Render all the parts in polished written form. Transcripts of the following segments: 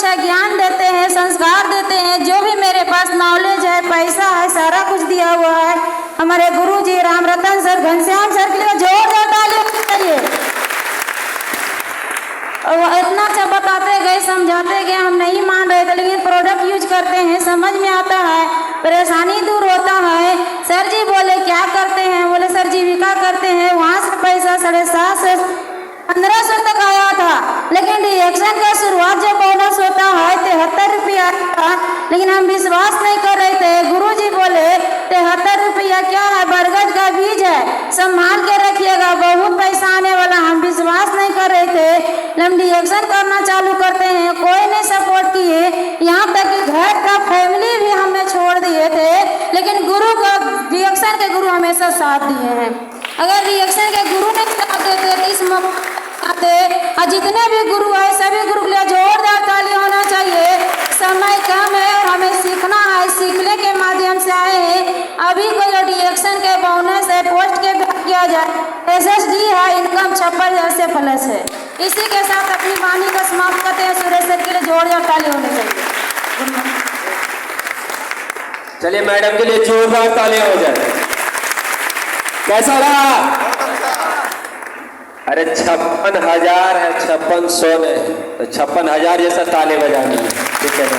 अच्छा ज्ञान देते हैं, संस्कार देते हैं। जो भी मेरे पास नॉलेज है, पैसा है, सारा कुछ दिया हुआ है हमारे गुरु जी राम रतन सर, घनश्याम सर के लिए जोरदार तालियां चाहिए। और इतना अच्छा बताते गए, समझाते गए, हम नहीं मान रहे थे, लेकिन प्रोडक्ट यूज करते हैं, समझ में आता है, परेशानी दूर होता है। सर जी बोले क्या करते हैं? बोले सर जीविका करते हैं। वहाँ से पैसा 750 से 1500 तक आया था, लेकिन रिएक्शन का शुरुआत जब बोनस होता है 73 रुपया था, लेकिन हम विश्वास नहीं कर रहे थे। गुरुजी बोले 73 रुपया क्या है, बरगद का बीज है, संभाल के रखिएगा, बहुत पैसा आने वाला। हम विश्वास नहीं कर रहे थे, हम रिएक्शन करना चालू करते हैं, कोई नहीं सपोर्ट किए, यहाँ तक कि घर का फैमिली भी हमें छोड़ दिए थे, लेकिन गुरु का रिएक्शन के गुरु हमेशा साथ दिए हैं। अगर रिएक्शन के गुरु ने साथ देते तो इस और जितने भी गुरु है सभी गुरु के लिए जोरदार ताली होना चाहिए। समय कम है और हमें सीखना है, सीखने के माध्यम से आए हैं। अभी कोई रिएक्शन के बोनस है, पोस्ट के बैक किया जाए, SSD है, इनकम 56 जैसे प्लस है। इसी के साथ अपनी वाणी को समाप्त करते हैं। सुरेश सर के लिए जोरदार ताली होनी चाहिए। चलिए मैडम के लिए जोरदार ताली हो जाए। कैसा रहा? अरे 56,000 है, 5600 ने, तो 56,000 जैसा ताले बजानी है, ठीक है ना?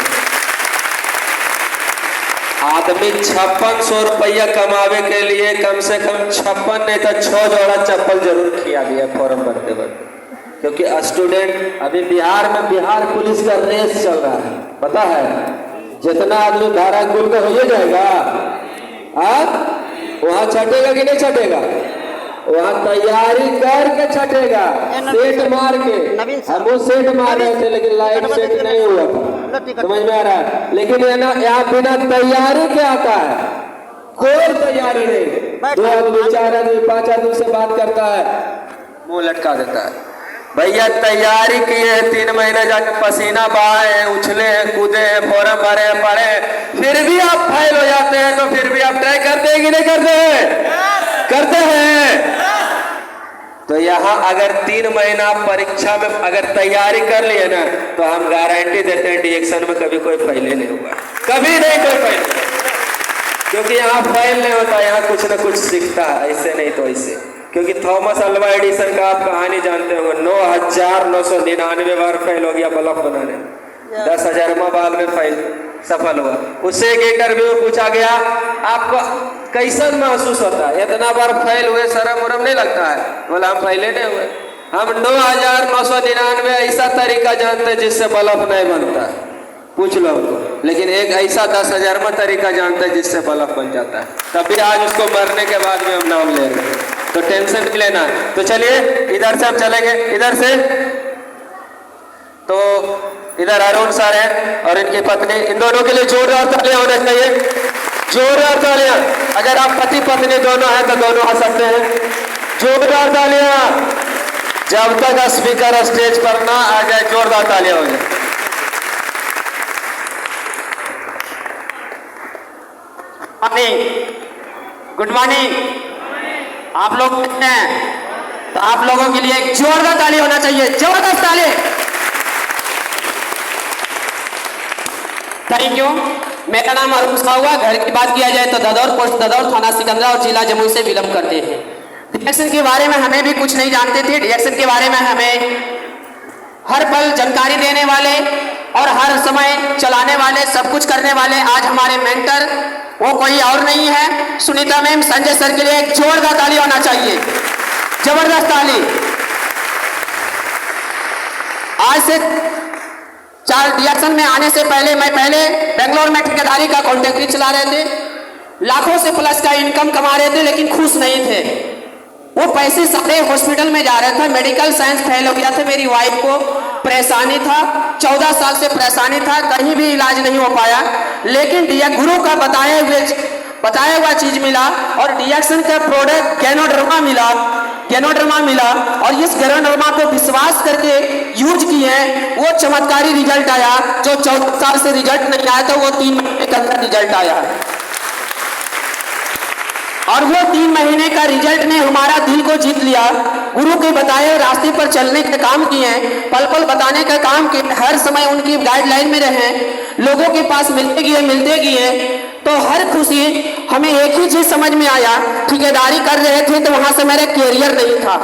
आदमी 5600 रुपया कमावे के लिए कम से कम 56 नहीं तो 6 जोड़ा चप्पल जरूर खिया दिया फॉर्म भरते वक्त, क्योंकि स्टूडेंट अभी बिहार में बिहार पुलिस का रेस चल रहा है, पता है? जितना आदमी धारा गुल का हो जाएगा, वहां छटेगा कि नहीं छटेगा? वहाँ तैयारी करके छटेगा, सेट मार के। हम वो सेट मार रहे थे, लेकिन लाइट सेट नहीं हुआ था, समझ में आ रहा है? लेकिन यहाँ बिना तैयारी के आता है, कोई तैयारी नहीं। 2 आदमी 4 आदमी 5 आदमी से बात करता है, मुंह लटका देता है। भैया तैयारी किए हैं, 3 महीने जाके पसीना बहाए हैं, उछले हैं, कूदे हैं, फॉर्म भरे हैं, पढ़े हैं, फिर भी आप फेल हो जाते हैं, तो फिर भी आप ट्राई करते हैं कि नहीं करते हैं? करते हैं। तो यहाँ अगर 3 महीना परीक्षा में अगर तैयारी कर लिए ना, तो हम गारंटी देते हैं रिएक्शन में कभी कोई फेल नहीं होगा, कभी नहीं कोई फेल, क्योंकि यहाँ फेल नहीं होता, यहाँ कुछ न कुछ सीखता है, ऐसे नहीं तो ऐसे। क्योंकि थॉमस अल्वा एडिसन का आप कहानी जानते होंगे, 9,999 बार फेल हो गया बल्ब बनाने, 10,000वां बार में फेल सफल हुआ। उससे एक इंटरव्यू में पूछा गया, आपको कैसा महसूस होता है? इतना बार फेल हुए, शर्म उरम नहीं लगता है? बोला हम फेले नहीं हुए, हम 9,999 ऐसा तरीका जानते हैं जिससे बल्ब नहीं बनता है, पूछ लो हमको। लेकिन एक ऐसा 10,000वां तरीका जानते हैं जिससे बल्ब बन जाता है, तभी आज उसको मरने के बाद में हम नाम ले रहे हैं, तो टेंशन नहीं लेना। तो चलिए इधर से हम चलेंगे, इधर से तो इधर अरुण सर हैं और इनकी पत्नी, इन दोनों के लिए जोरदार तालियां होने चाहिए, जोरदार तालियां। अगर आप पति पत्नी दोनों हैं तो दोनों आ सकते हैं, जोरदार तालियां। जब तक स्पीकर स्टेज पर ना आ जाए जोरदार तालियां हो जाए। Good morning. आप लोग हैं तो आप लोगों के लिए एक जोरदार ताली होना चाहिए, जोरदार ताली। Thank you. मेरा नाम अरुण साहुआ। घर की बात किया जाए तो ददौर, पोस्ट ददौर, थाना सिकंदरा और जिला जमुई से बिलोंग करते हैं। रिएक्शन के बारे में हमें भी कुछ नहीं जानते थे। रिएक्शन के बारे में हमें हर पल जानकारी देने वाले और हर समय चलाने वाले, सब कुछ करने वाले आज हमारे मेंटर, वो कोई और नहीं है, सुनीता मैम। संजय सर के लिए एक जोरदार ताली होना चाहिए, जबरदस्त ताली। आज से 4 रिएक्शन में आने से पहले मैं बेंगलोर में ठेकेदारी का कॉन्ट्रैक्टरी चला रहे थे, लाखों से प्लस का इनकम कमा रहे थे, लेकिन खुश नहीं थे। वो पैसे सारे हॉस्पिटल में जा रहे थे, मेडिकल साइंस फेल हो गया था, मेरी वाइफ को परेशानी था, 14 साल से परेशानी था, कहीं भी इलाज नहीं हो पाया। लेकिन गुरु का बताया हुआ चीज मिला और रिएक्शन का प्रोडक्ट गैनोडर्मा मिला और इस गैनोडर्मा को विश्वास करके यूज किए, वो चमत्कारी रिजल्ट आया। जो 14 साल से रिजल्ट नहीं आया था वो 3 महीने के अंदर रिजल्ट आया। और वो 3 महीने का रिजल्ट ने हमारा दिल को जीत लिया। गुरु के बताए रास्ते पर चलने का काम किए, पल पल बताने का काम किए, हर समय उनकी गाइडलाइन में रहे, लोगों के पास मिलते गए। तो हर खुशी हमें एक ही चीज समझ में आया, ठेकेदारी कर रहे थे तो वहां से मेरा कैरियर नहीं था,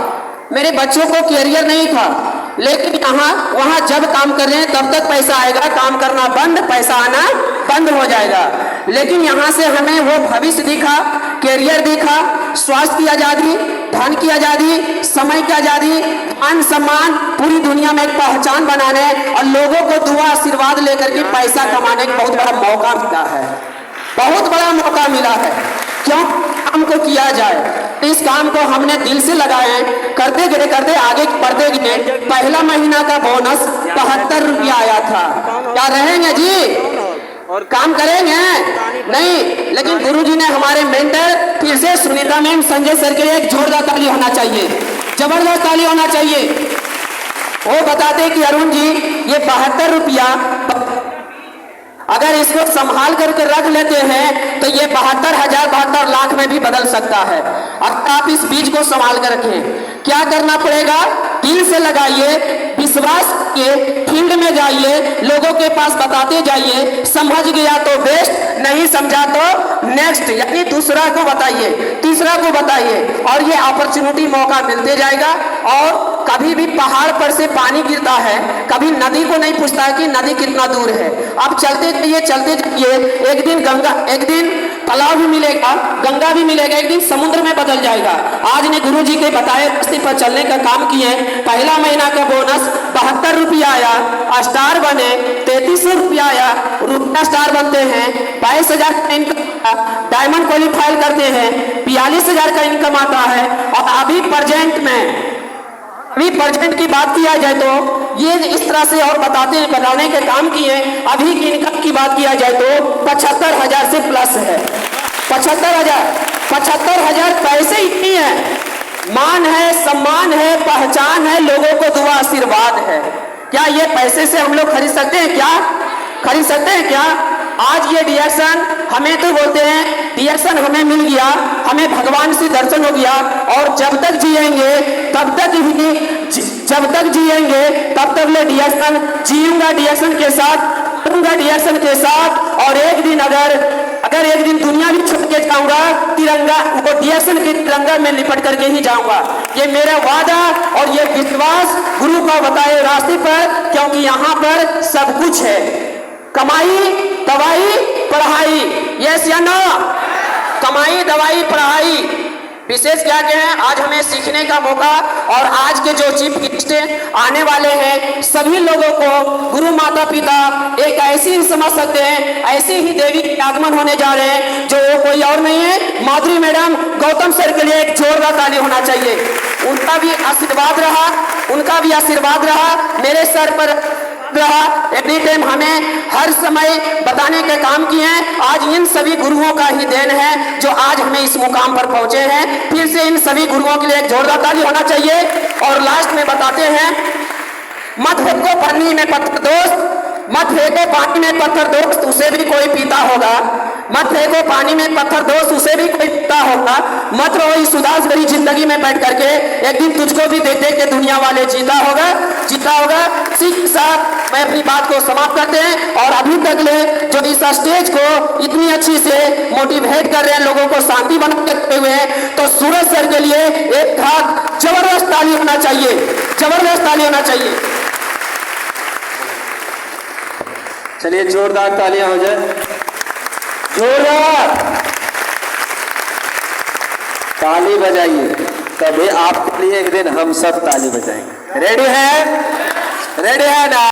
मेरे बच्चों को कैरियर नहीं था। लेकिन वहां जब काम कर रहे हैं तब तक पैसा आएगा, काम करना बंद, पैसा आना बंद हो जाएगा। लेकिन यहाँ से हमें वो भविष्य दिखा, कैरियर दिखा, स्वास्थ्य की आजादी, धन की आजादी, समय की आजादी, मान सम्मान, पूरी दुनिया में एक पहचान बनाने और लोगों को दुआ आशीर्वाद लेकर के पैसा कमाने का बहुत बड़ा मौका मिला है, बहुत बड़ा मौका मिला है। क्यों काम को किया जाए, इस काम को हमने दिल से लगाए, करते आगे बढ़ते गए। पहला महीना का बोनस 72 रुपया आया था। क्या रहेंगे जी और काम करेंगे नहीं, लेकिन गुरुजी ने हमारे मेंटर फिर से सुनीता मैम, संजय सर के लिए एक जोरदार ताली होना चाहिए, जबरदस्त ताली होना चाहिए। वो बताते कि अरुण जी ये 72 रुपया अगर इसको संभाल करके रख लेते हैं तो ये 72,000 72 लाख में भी बदल सकता है। अब आप इस बीज को संभाल कर रखें। क्या करना पड़ेगा, दिल से लगाइए, विश्वास के फील्ड में जाइए, लोगों के पास बताते जाइए, समझ गया तो बेस्ट, नहीं समझा तो नेक्स्ट, यानी दूसरा को बताइए, तीसरा को बताइए, और ये अपॉर्चुनिटी मौका मिलते जाएगा। और कभी भी पहाड़ पर से पानी गिरता है, कभी नदी को नहीं पूछता कि नदी कितना दूर है। आप चलते जाइए, एक दिन गंगा, एक दिन तालाब भी मिलेगा, गंगा भी मिलेगा, एक दिन समुद्र में बदल जाएगा। आज ने गुरु जी के बताए रास्ते पर चलने का काम किए। पहला महीना का बोनस 72 रुपया आया, स्टार बने 3300 रुपया आया, रुपया स्टार बनते हैं, 22,000 का इनकम, डायमंड क्वालिफाई करते हैं, 42,000 का इनकम आता है। और अभी प्रेजेंट की बात किया जाए तो ये इस तरह से और बताने के काम किए। अभी की इनकम की बात किया जाए तो 75,000 से प्लस है। 75,000 पैसे इतनी है, मान है, सम्मान है, पहचान है, लोगों को दुआ आशीर्वाद है। क्या ये पैसे से हम लोग खरीद सकते हैं? खरीद सकते हैं क्या? आज ये डिएक्शन हमें तो बोलते हैं, डिएक्शन हमें मिल गया, हमें भगवान से दर्शन हो गया, और जब तक जिएंगे तब तक ले डिएक्शन जीऊंगा, डिएक्शन के साथ रहूंगा, डिएक्शन के साथ। और एक दिन अगर एक दिन दुनिया भी छोड़ के जाऊंगा, तिरंगा वो डिएक्शन के तिरंगा में लिपट करके ही जाऊंगा। ये मेरा वादा और ये विश्वास गुरु का बताए रास्ते पर, क्योंकि यहाँ पर सब कुछ है, कमाई, दवाई, पढ़ाई, यस या नो? कमाई, दवाई, पढ़ाई। विशेष क्या है, आज हमें सीखने का मौका, और आज के जो चीफ गेस्ट आने वाले हैं सभी लोगों को गुरु माता पिता एक ऐसी ही समझ सकते हैं, ऐसे ही देवी के आगमन होने जा रहे हैं जो कोई और नहीं है, माधुरी मैडम। गौतम सर के लिए एक जोरदार ताली होना चाहिए। उनका भी आशीर्वाद रहा मेरे सर पर रहा, एनी टाइम हमें हर समय बताने का काम किए हैं। आज इन सभी गुरुओं का ही देन है जो आज हमें इस मुकाम पर पहुंचे हैं। फिर से इन सभी गुरुओं के लिए एक जोरदार ताली होना चाहिए। और लास्ट में बताते हैं, मत फेंको पानी में पत्थर दोस्त, मत फेंको पानी में पत्थर दोस्त, उसे भी कोई पीता होगा। मत फेंको पानी में पत्थर दोस्त, उसे भी कोई पीता होगा। मत रहो इस उदास भरी जिंदगी में बैठ करके, एक दिन तुझको भी देख के दुनिया वाले जीता होगा। सिख साहब मैं अपनी बात को समाप्त करते हैं। और अभी तक ले जो इस स्टेज को इतनी अच्छी से मोटिवेट कर रहे हैं, लोगों को शांति बनाते हुए, तो सूरज सर के लिए एक खास जबरदस्त ताली होना चाहिए, जबरदस्त ताली होना चाहिए। चलिए जोरदार तालियां हो जाए, जोरदार ताली बजाइए, तभी आपके लिए एक दिन हम सब ताली बजाएंगे। रेडी है ना?